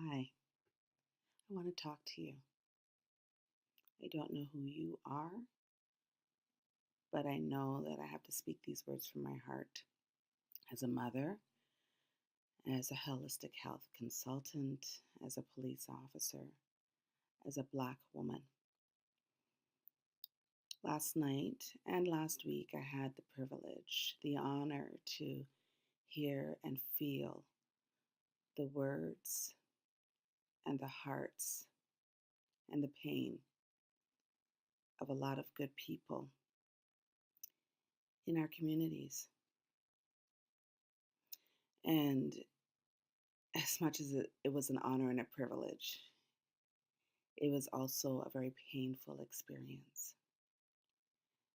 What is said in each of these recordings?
Hi, I want to talk to you. I don't know who you are, but I know that I have to speak these words from my heart. As a mother, as a holistic health consultant, as a police officer, as a Black woman. Last night and last week, I had the privilege, the honor to hear and feel the words and the hearts and the pain of a lot of good people in our communities. And as much as it was an honor and a privilege, it was also a very painful experience.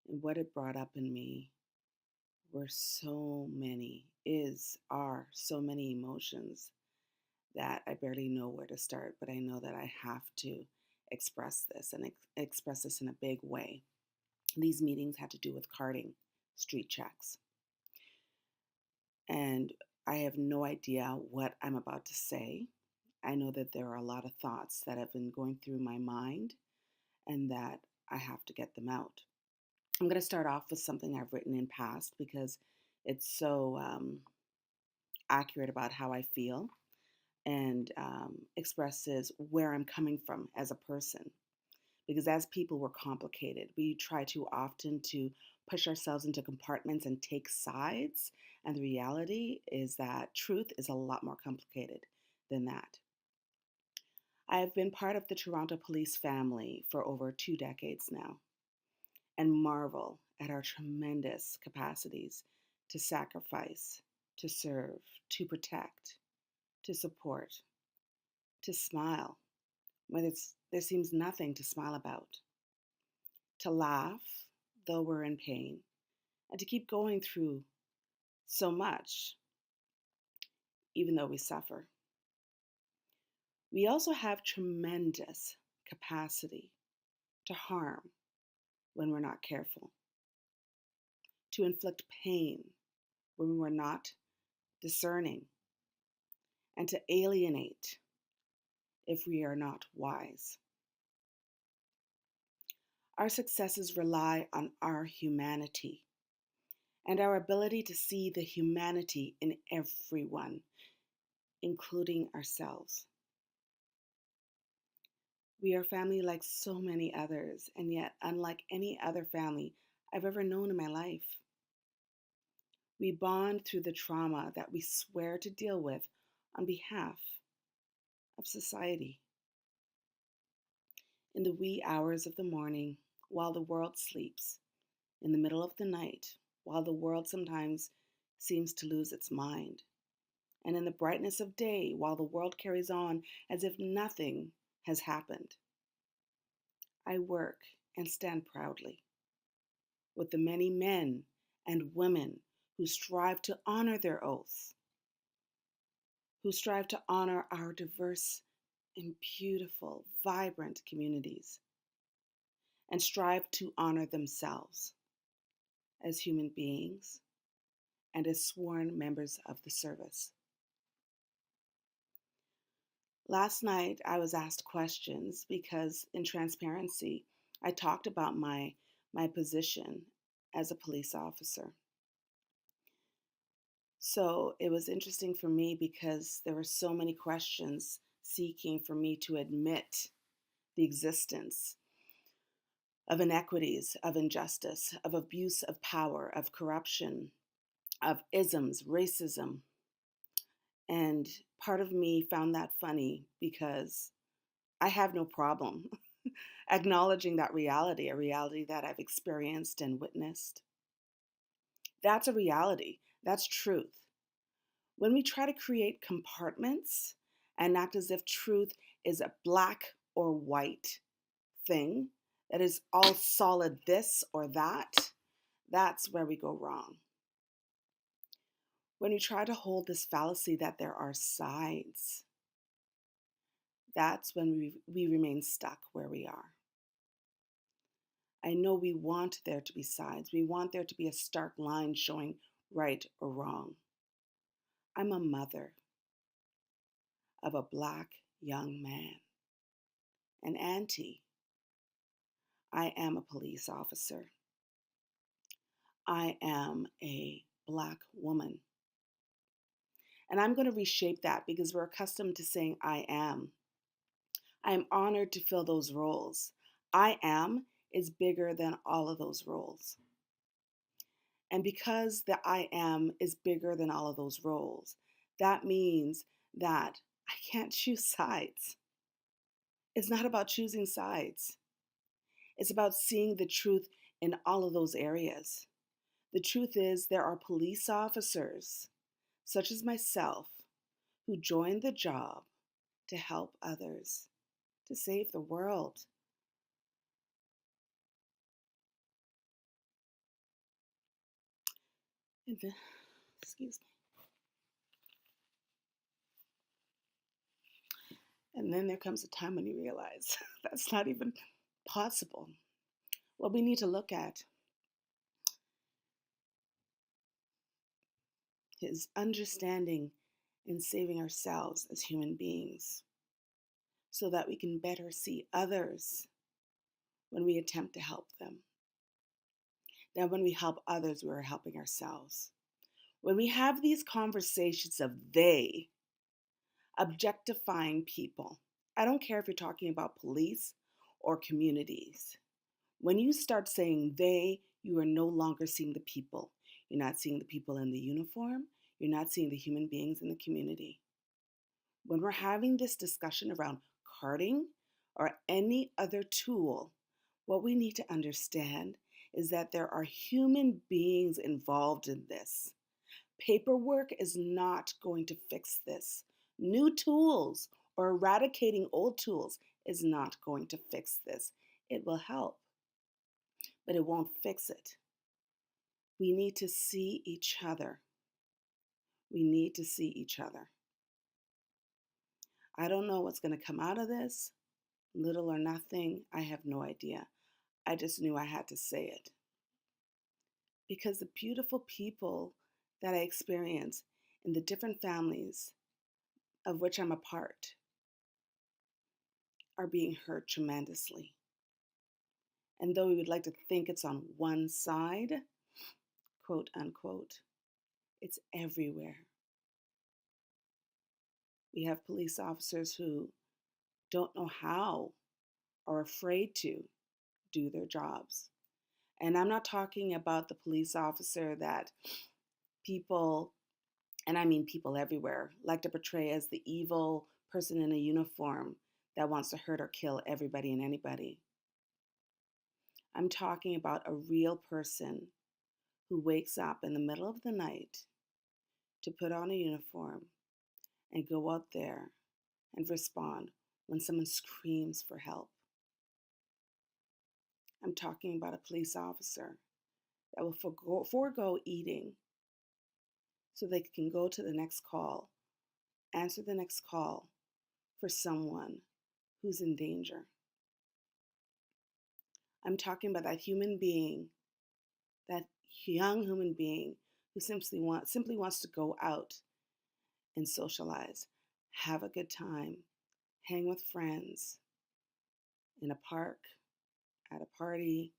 And what it brought up in me were are so many emotions that I barely know where to start, but I know that I have to express this and express this in a big way. These meetings had to do with carding street checks. And I have no idea what I'm about to say. I know that there are a lot of thoughts that have been going through my mind and that I have to get them out. I'm going to start off with something I've written in past because it's so accurate about how I feel and expresses where I'm coming from as a person. Because as people, we're complicated. We try too often to push ourselves into compartments and take sides. And the reality is that truth is a lot more complicated than that. I have been part of the Toronto police family for over 2 decades now and marvel at our tremendous capacities to sacrifice, to serve, to protect, to support, to smile when there seems nothing to smile about, to laugh though we're in pain, and to keep going through so much even though we suffer. We also have tremendous capacity to harm when we're not careful, to inflict pain when we're not discerning, and to alienate if we are not wise. Our successes rely on our humanity and our ability to see the humanity in everyone, including ourselves. We are family like so many others, and yet unlike any other family I've ever known in my life. We bond through the trauma that we swear to deal with on behalf of society. In the wee hours of the morning, while the world sleeps, in the middle of the night, while the world sometimes seems to lose its mind, and in the brightness of day, while the world carries on as if nothing has happened. I work and stand proudly with the many men and women who strive to honor their oaths, who strive to honor our diverse and beautiful, vibrant communities, and strive to honor themselves as human beings and as sworn members of the service. Last night, I was asked questions because, in transparency, I talked about my position as a police officer. So it was interesting for me because there were so many questions seeking for me to admit the existence of inequities, of injustice, of abuse of power, of corruption, of isms, racism. And part of me found that funny because I have no problem acknowledging that reality, a reality that I've experienced and witnessed. That's a reality. That's truth. When we try to create compartments and act as if truth is a black or white thing, that is all solid this or that, that's where we go wrong. When we try to hold this fallacy that there are sides, that's when we remain stuck where we are. I know we want there to be sides. We want there to be a stark line showing right or wrong. I'm a mother of a Black young man, an auntie. I am a police officer. I am a Black woman. And I'm going to reshape that because we're accustomed to saying I am. I am honored to fill those roles. I am is bigger than all of those roles. And because the I am is bigger than all of those roles, that means that I can't choose sides. It's not about choosing sides. It's about seeing the truth in all of those areas. The truth is, there are police officers, such as myself, who joined the job to help others, to save the world. And then, excuse me. And then there comes a time when you realize that's not even possible. What we need to look at is understanding and saving ourselves as human beings so that we can better see others when we attempt to help them. Then when we help others, we're helping ourselves. When we have these conversations of they, objectifying people, I don't care if you're talking about police or communities. When you start saying they, you are no longer seeing the people. You're not seeing the people in the uniform. You're not seeing the human beings in the community. When we're having this discussion around carding or any other tool, what we need to understand is that there are human beings involved in this. Paperwork is not going to fix this. New tools or eradicating old tools is not going to fix this. It will help, but it won't fix it. We need to see each other. We need to see each other. I don't know what's going to come out of this, little or nothing. I have no idea. I just knew I had to say it. Because the beautiful people that I experience in the different families of which I'm a part are being hurt tremendously. And though we would like to think it's on one side, quote unquote, it's everywhere. We have police officers who don't know how or are afraid to do their jobs. And I'm not talking about the police officer that people, and I mean people everywhere, like to portray as the evil person in a uniform that wants to hurt or kill everybody and anybody. I'm talking about a real person who wakes up in the middle of the night to put on a uniform and go out there and respond when someone screams for help. I'm talking about a police officer that will forego eating so they can go to the next call, answer the next call for someone who's in danger. I'm talking about that human being, that young human being who simply wants to go out and socialize, have a good time, hang with friends in a park, at a party,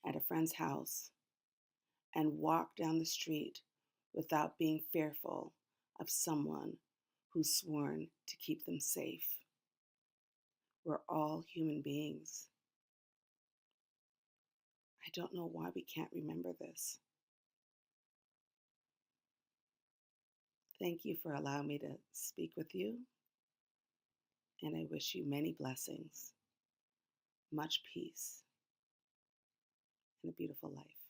at a friend's house, and walk down the street without being fearful of someone who's sworn to keep them safe. We're all human beings. I don't know why we can't remember this. Thank you for allowing me to speak with you, and I wish you many blessings, much peace, and a beautiful life.